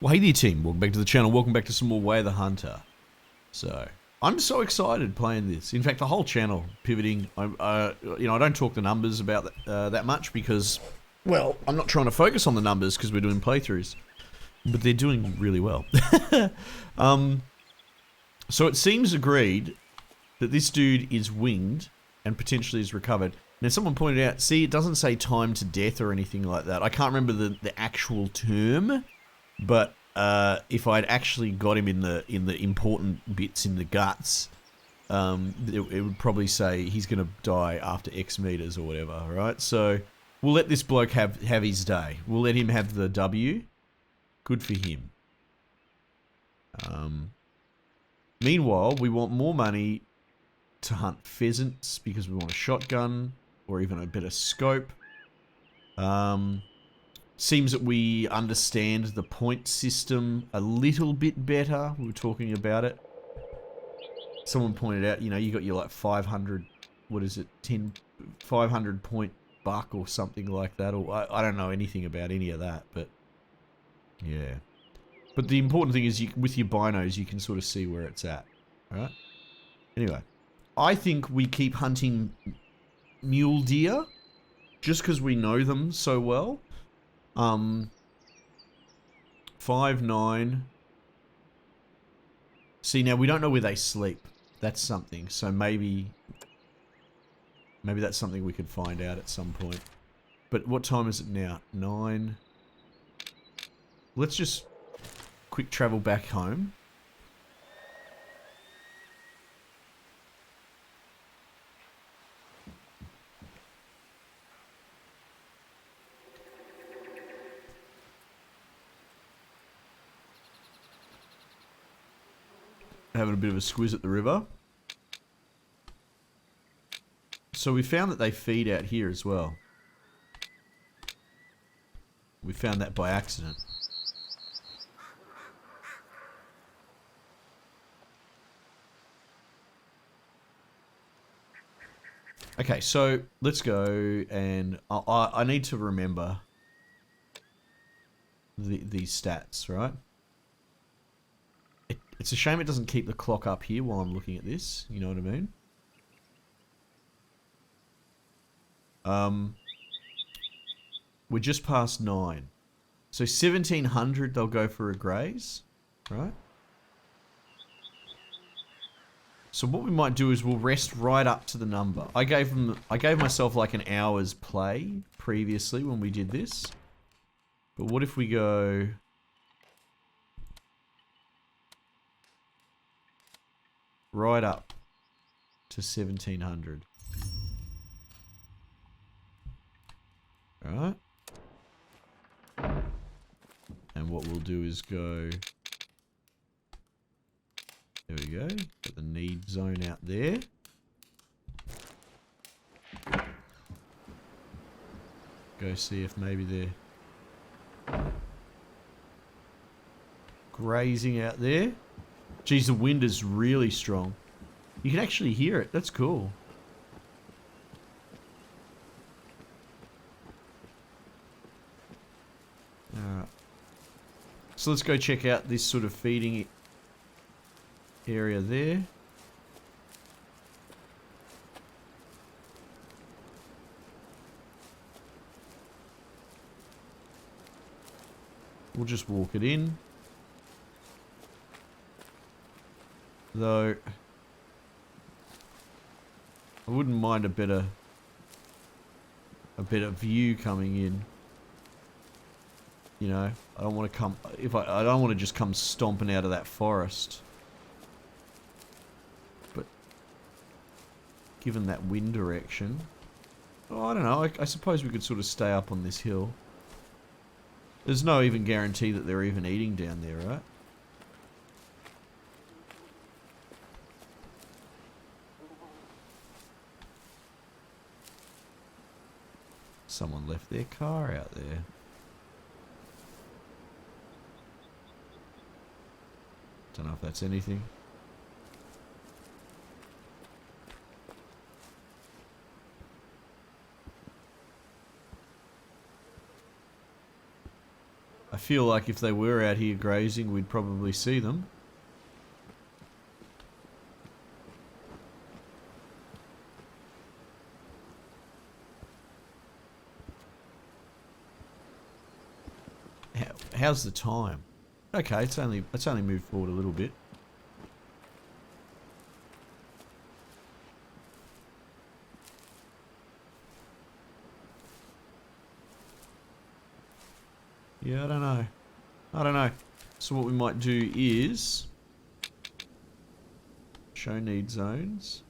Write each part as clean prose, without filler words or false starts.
Well, hey there, team. Welcome back to the channel. Welcome back to some more Way of the Hunter. So, I'm so excited playing this. In fact, the whole channel pivoting. I don't talk the numbers about that much because, well, I'm not trying to focus on the numbers because we're doing playthroughs, but they're doing really well. So it seems agreed that this dude is winged and potentially is recovered. Now, someone pointed out, see, it doesn't say time to death or anything like that. I can't remember the actual term. But if I'd actually got him in the important bits in the guts, it would probably say he's going to die after X meters or whatever, right? So we'll let this bloke have his day. We'll let him have the W. Good for him. Meanwhile, we want more money to hunt pheasants because we want a shotgun or even a better scope. Seems that we understand the point system a little bit better. We were talking about it. Someone pointed out, you got your like 500, what is it, 500 point buck or something like that. Or I don't know anything about any of that, but yeah. But the important thing is with your binos, you can sort of see where it's at, right? Anyway, I think we keep hunting mule deer just because we know them so well. 5-9. See, now we don't know where they sleep. That's something. So maybe that's something we could find out at some point. But what time is it now? 9. Let's just quick travel back home. Having a bit of a squiz at the river. So we found that they feed out here as well. We found that by accident. Okay, so let's go and I need to remember these stats, right? It's a shame it doesn't keep the clock up here while I'm looking at this. You know what I mean? We're just past 9. So 1700 they'll go for a graze, right? So what we might do is we'll rest right up to the number. I gave myself like an hour's play previously when we did this. But what if we go right up to 1700. Alright. And what we'll do is go... There we go. Got the need zone out there. Go see if maybe they're grazing out there. Geez, the wind is really strong. You can actually hear it. That's cool. Alright. So let's go check out this sort of feeding area there. We'll just walk it in. Though, I wouldn't mind a better view coming in. You know, I don't want to come, I don't want to just come stomping out of that forest. But, given that wind direction, oh, I don't know, I suppose we could sort of stay up on this hill. There's no even guarantee that they're even eating down there, right? Someone left their car out there. Don't know if that's anything. feel like if they were out here grazing, we'd probably see them. How's the time? Okay, it's only moved forward a little bit. Yeah, I don't know. I don't know. So what we might do is show need zones.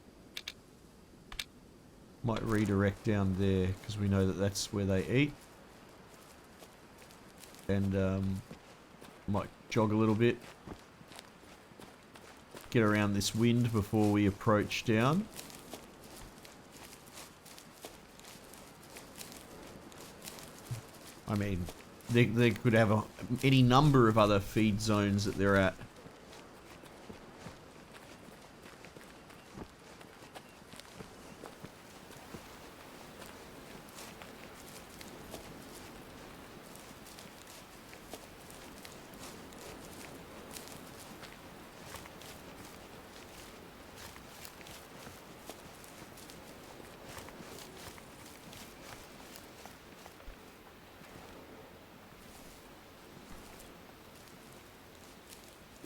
Might redirect down there because we know that that's where they eat. And might jog a little bit. Get around this wind before we approach down. I mean, they could have any number of other feed zones that they're at.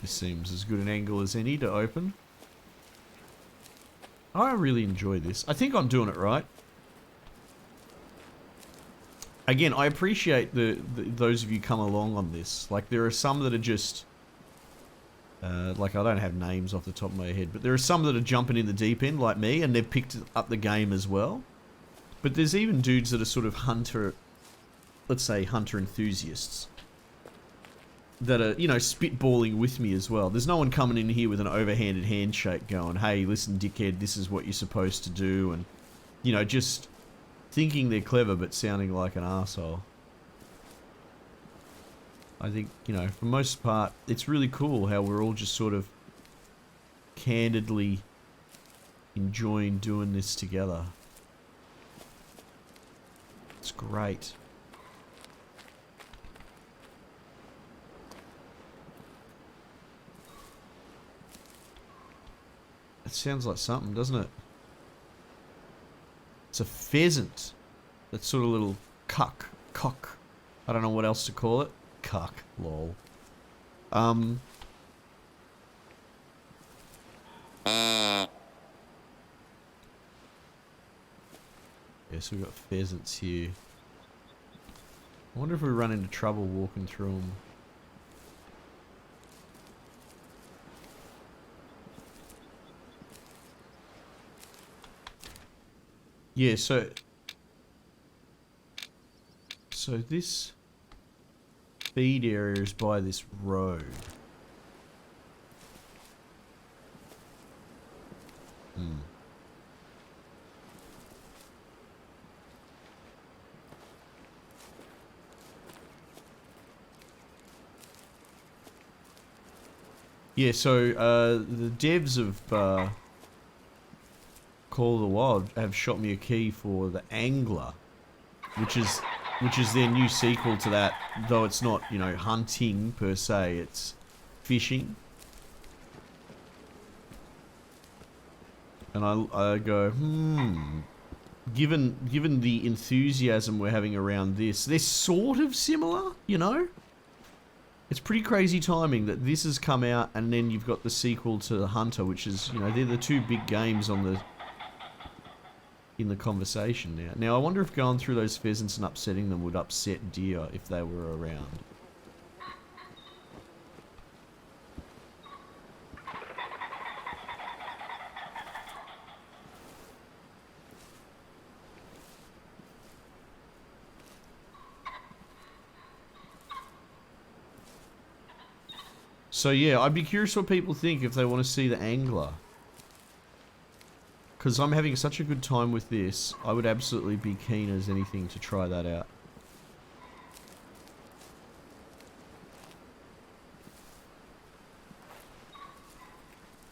This seems as good an angle as any to open. I really enjoy this. I think I'm doing it right. Again, I appreciate those of you come along on this. Like, there are some that are just... like, I don't have names off the top of my head, but there are some that are jumping in the deep end, like me, and they've picked up the game as well. But there's even dudes that are sort of hunter... let's say hunter enthusiasts. That are, you know, spitballing with me as well. There's no one coming in here with an overhanded handshake going, hey, listen, dickhead, this is what you're supposed to do, and, you know, just thinking they're clever but sounding like an arsehole. I think, you know, for the most part, it's really cool how we're all just sort of candidly enjoying doing this together. It's great. It sounds like something, doesn't it? It's a pheasant. That sort of little cock. I don't know what else to call it. Cuck, lol. Yeah, so we've got pheasants here. I wonder if we run into trouble walking through them. Yeah, so this feed area is by this road. Yeah, so the devs of Call of the Wild have shot me a key for the Angler, which is their new sequel to that, though it's not, you know, hunting per se, it's fishing. And I go, given the enthusiasm we're having around this, they're sort of similar, you know? It's pretty crazy timing that this has come out and then you've got the sequel to The Hunter, which is, you know, they're the two big games in the conversation now. Now, I wonder if going through those pheasants and upsetting them would upset deer if they were around. So yeah, I'd be curious what people think if they want to see the Angler. Because I'm having such a good time with this, I would absolutely be keen as anything to try that out.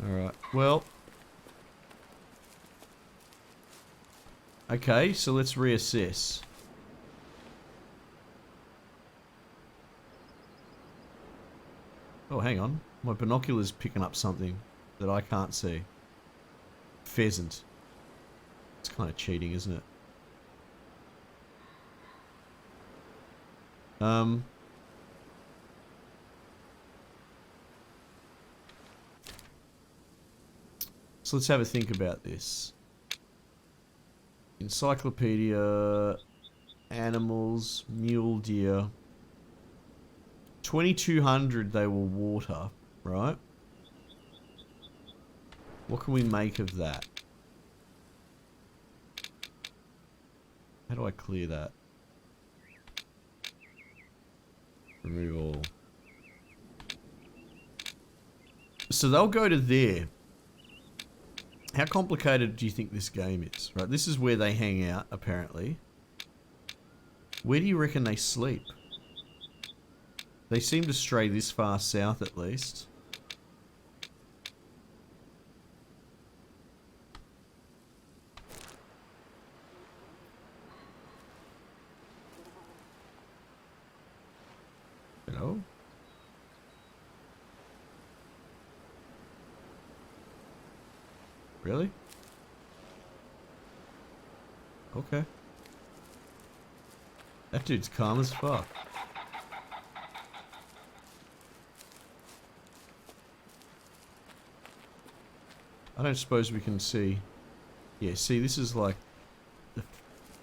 Alright, well. Okay, so let's reassess. Oh, hang on. My binocular's picking up something that I can't see. Pheasant. It's kind of cheating, isn't it? So let's have a think about this. Encyclopedia, animals, mule deer. 2200 they will water, right? What can we make of that? How do I clear that? Remove all. So they'll go to there. How complicated do you think this game is? Right, this is where they hang out, apparently. Where do you reckon they sleep? They seem to stray this far south, at least. Hello? Really? Okay. That dude's calm as fuck. I don't suppose we can see. Yeah, see, this is like...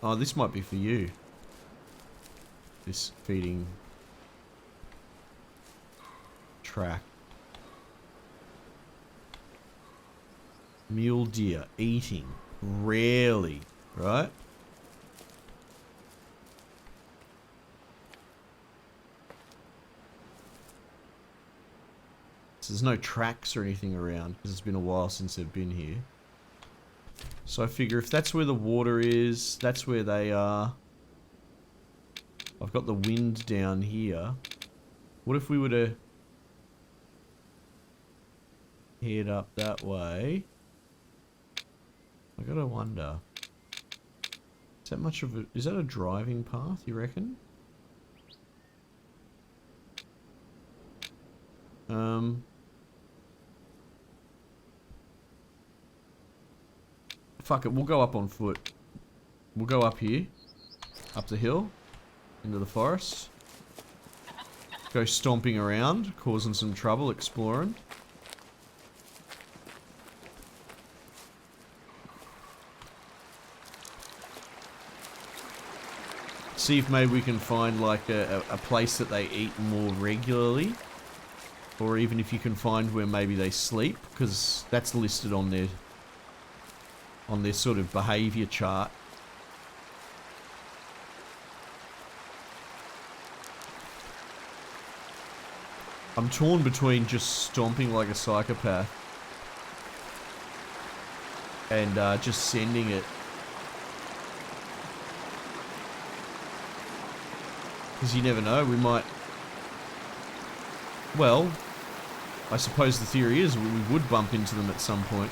Oh, this might be for you. This feeding... track. Mule deer eating. Rarely, right? So there's no tracks or anything around because it's been a while since they've been here. So I figure if that's where the water is, that's where they are. I've got the wind down here. What if we were to head up that way? I gotta wonder. Is that much of a... Is that a driving path, you reckon? Fuck it, we'll go up on foot. We'll go up here. Up the hill. Into the forest. Go stomping around, causing some trouble, exploring. See if maybe we can find like a place that they eat more regularly. Or even if you can find where maybe they sleep, because that's listed on their sort of behaviour chart. I'm torn between just stomping like a psychopath and just sending it. Because you never know, we might... Well, I suppose the theory is we would bump into them at some point.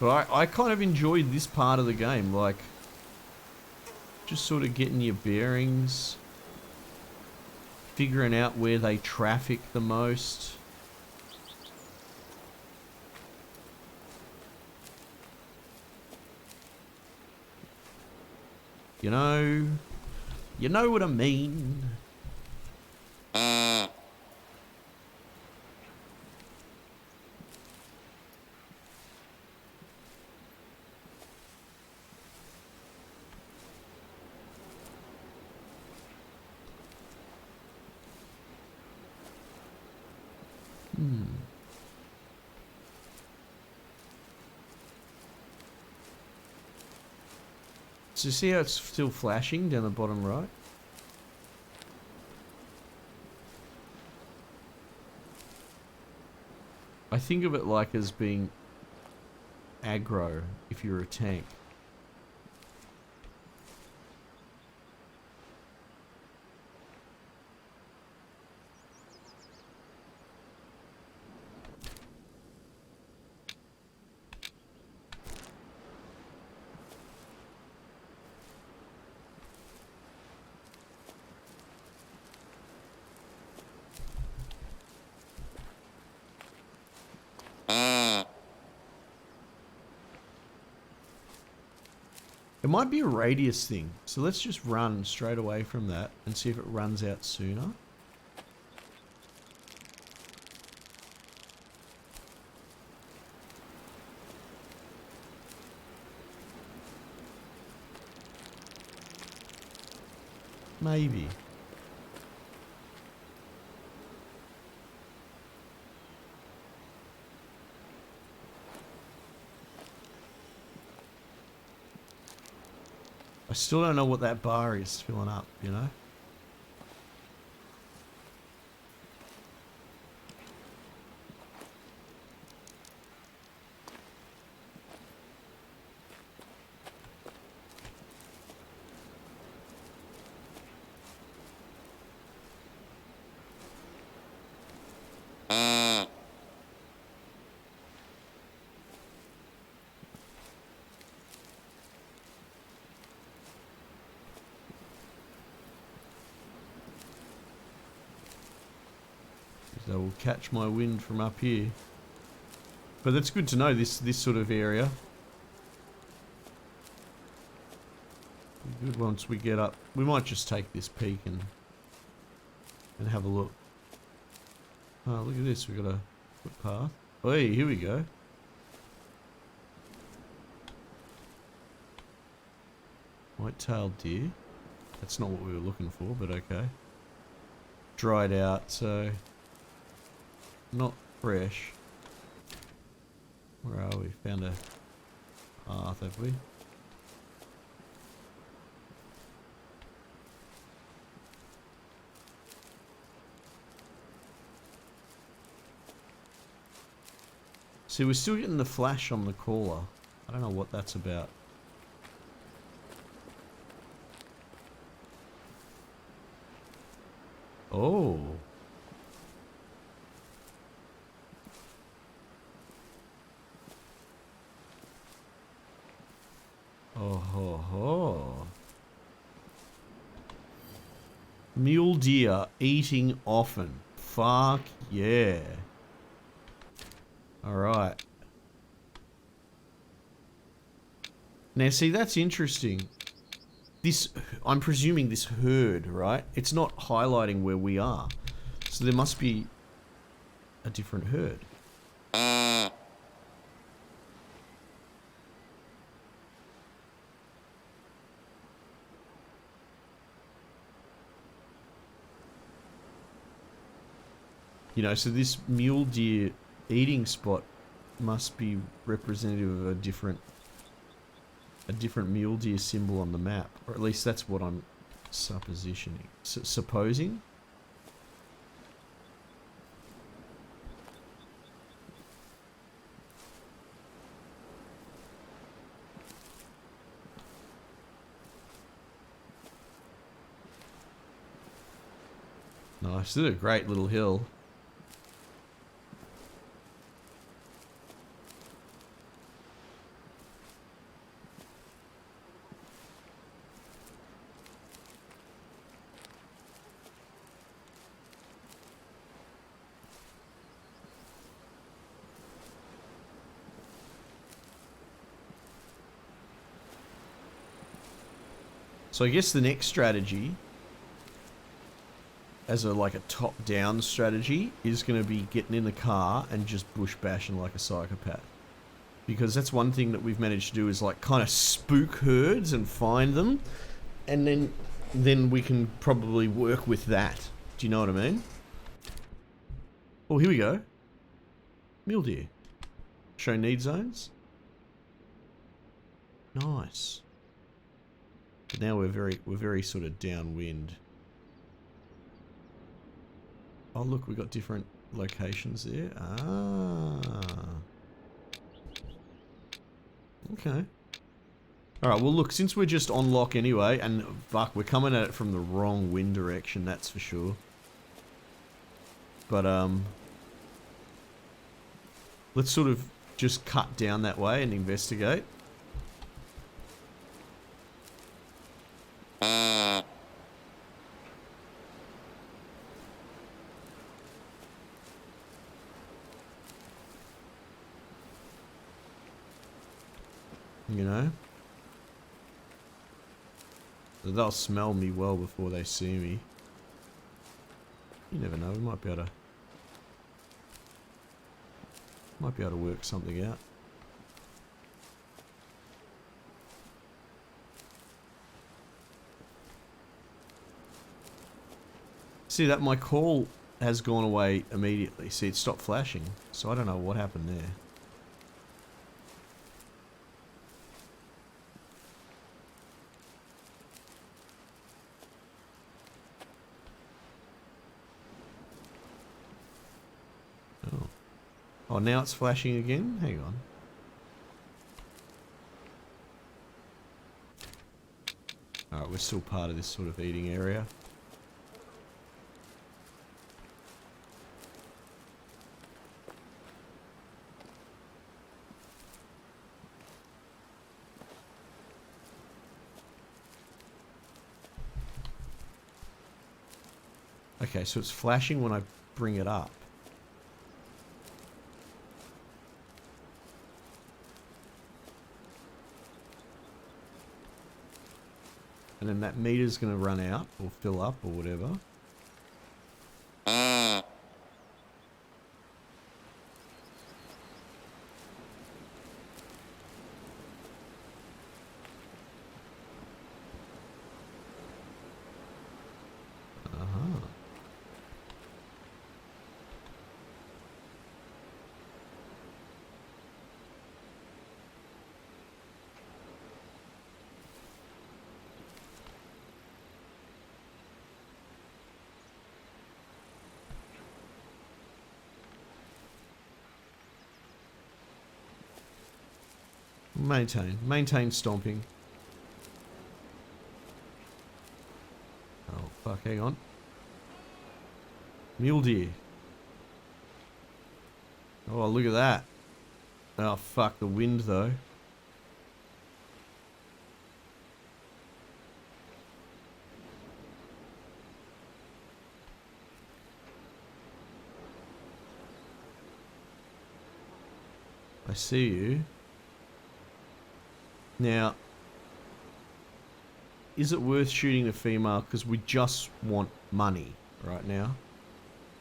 But I kind of enjoyed this part of the game, like... Just sort of getting your bearings... Figuring out where they traffic the most. You know what I mean. So see how it's still flashing down the bottom right? I think of it like as being aggro if you're a tank. It might be a radius thing. So let's just run straight away from that and see if it runs out sooner. Maybe. I still don't know what that bar is filling up, you know? They will catch my wind from up here. But that's good to know, this sort of area. Good once we get up. We might just take this peak and have a look. Oh, look at this. We've got a footpath. Oh, hey, here we go. White-tailed deer. That's not what we were looking for, but okay. Dried out, so not fresh. Where are we? Found a path, have we? See, we're still getting the flash on the caller. I don't know what that's about. Oh. Oh ho ho. Mule deer eating often. Fuck yeah. Alright. Now see, that's interesting. This, I'm presuming this herd, right? It's not highlighting where we are. So there must be a different herd. You know, so this mule deer eating spot must be representative of a different mule deer symbol on the map, or at least that's what I'm suppositioning, supposing. Nice, this is a great little hill. So I guess the next strategy, as like a top-down strategy, is going to be getting in the car and just bush bashing like a psychopath. Because that's one thing that we've managed to do, is like kind of spook herds and find them, and then we can probably work with that. Do you know what I mean? Oh, here we go. Mule deer. Show need zones. Nice. But now we're very sort of downwind. Oh look, we've got different locations there. Ah. Okay. Alright, well look, since we're just on lock anyway, and fuck, we're coming at it from the wrong wind direction, that's for sure. But let's sort of just cut down that way and investigate. You know? They'll smell me well before they see me. You never know, we might be able to work something out. See that my call has gone away immediately. See, it stopped flashing. So I don't know what happened there. Oh. Oh, now it's flashing again? Hang on. Alright, we're still part of this sort of eating area. Okay, so it's flashing when I bring it up. And then that meter's going to run out or fill up or whatever. Maintain stomping. Oh, fuck, hang on. Mule deer. Oh, look at that. Oh, fuck, the wind, though. I see you. Now, is it worth shooting the female? Because we just want money right now.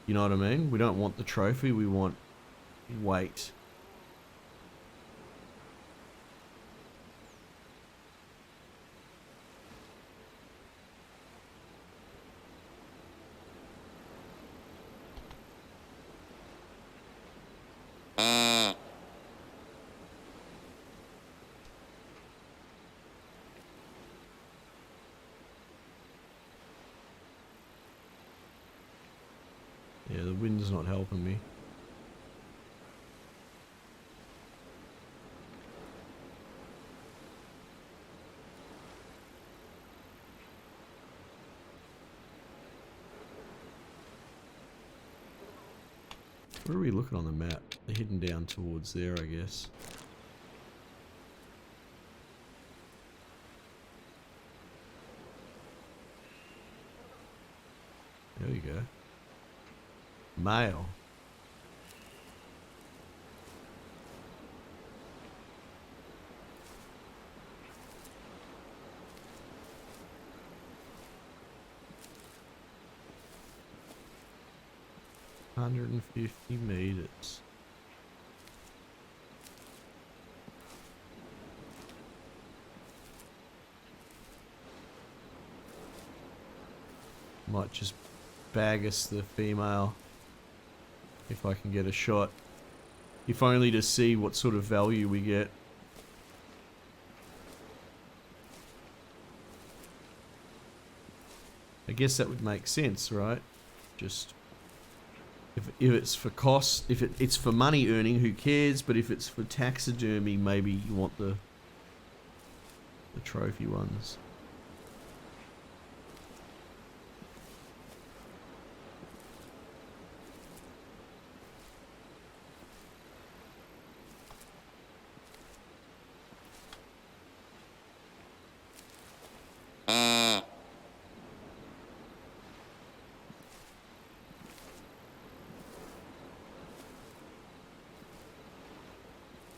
You know what I mean? We don't want the trophy, we want weight. Yeah, the wind's not helping me. Where are we looking on the map? They're heading down towards there, I guess. There you go. Male. $150 meters. Might just bag us the female if I can get a shot. If only to see what sort of value we get. I guess that would make sense, right? Just if it's for cost, if it's for money earning, who cares? But if it's for taxidermy, maybe you want the trophy ones.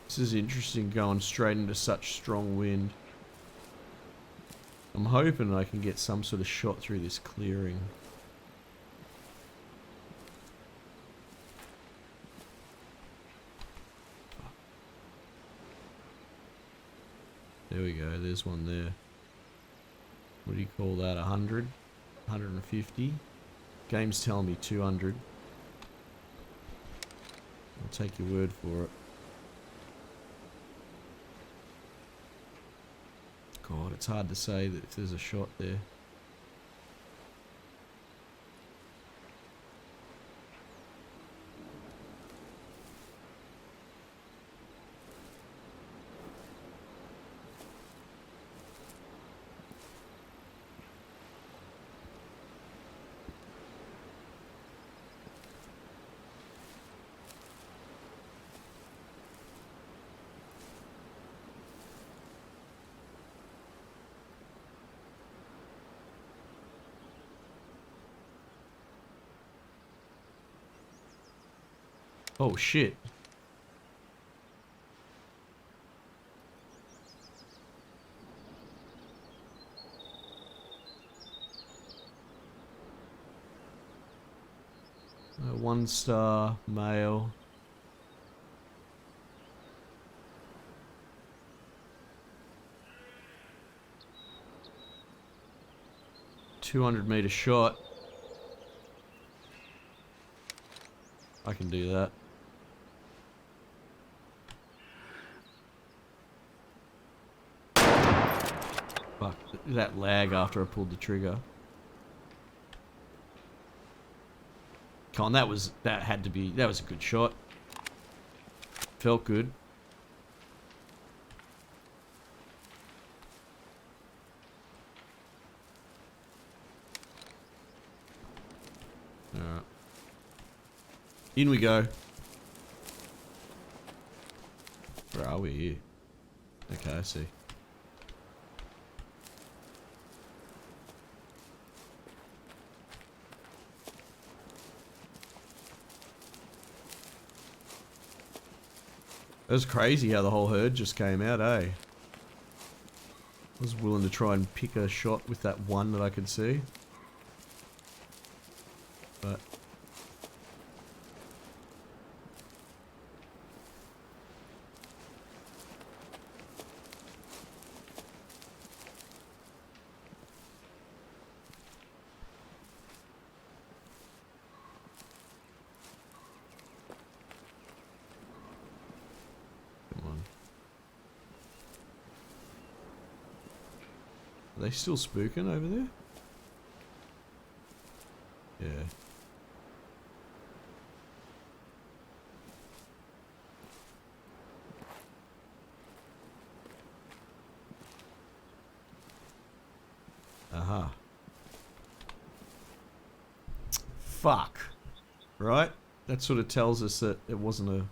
This is interesting, going straight into such strong wind. I'm hoping I can get some sort of shot through this clearing. There we go, there's one there. What do you call that, 100? 150? Game's telling me 200. I'll take your word for it. God, it's hard to say that if there's a shot there. Oh shit. One star, male. $200-meter shot. I can do that. Fuck, that lag after I pulled the trigger. Come on, that was a good shot. Felt good. Alright. In we go. Where are we here? Okay, I see. It was crazy how the whole herd just came out, eh? I was willing to try and pick a shot with that one that I could see. But... Are they still spooking over there? Yeah. Aha. Fuck. Right? That sort of tells us that it wasn't a...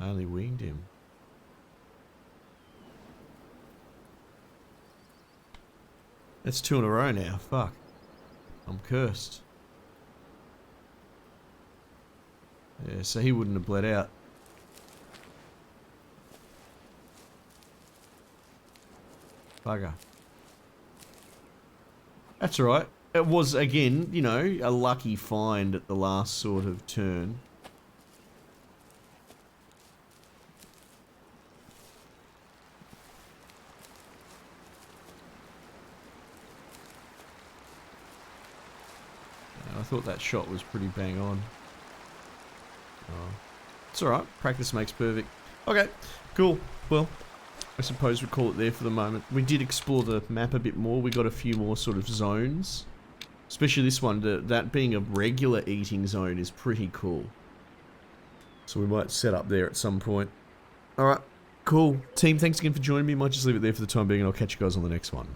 I only winged him. That's 2 in a row now. Fuck. I'm cursed. Yeah, so he wouldn't have bled out. Bugger. That's alright. It was, again, you know, a lucky find at the last sort of turn. I thought that shot was pretty bang on. Oh. It's alright. Practice makes perfect. Okay, cool. Well, I suppose we'll call it there for the moment. We did explore the map a bit more. We got a few more sort of zones. Especially this one. That being a regular eating zone is pretty cool. So we might set up there at some point. Alright, cool. Team, thanks again for joining me. Might just leave it there for the time being and I'll catch you guys on the next one.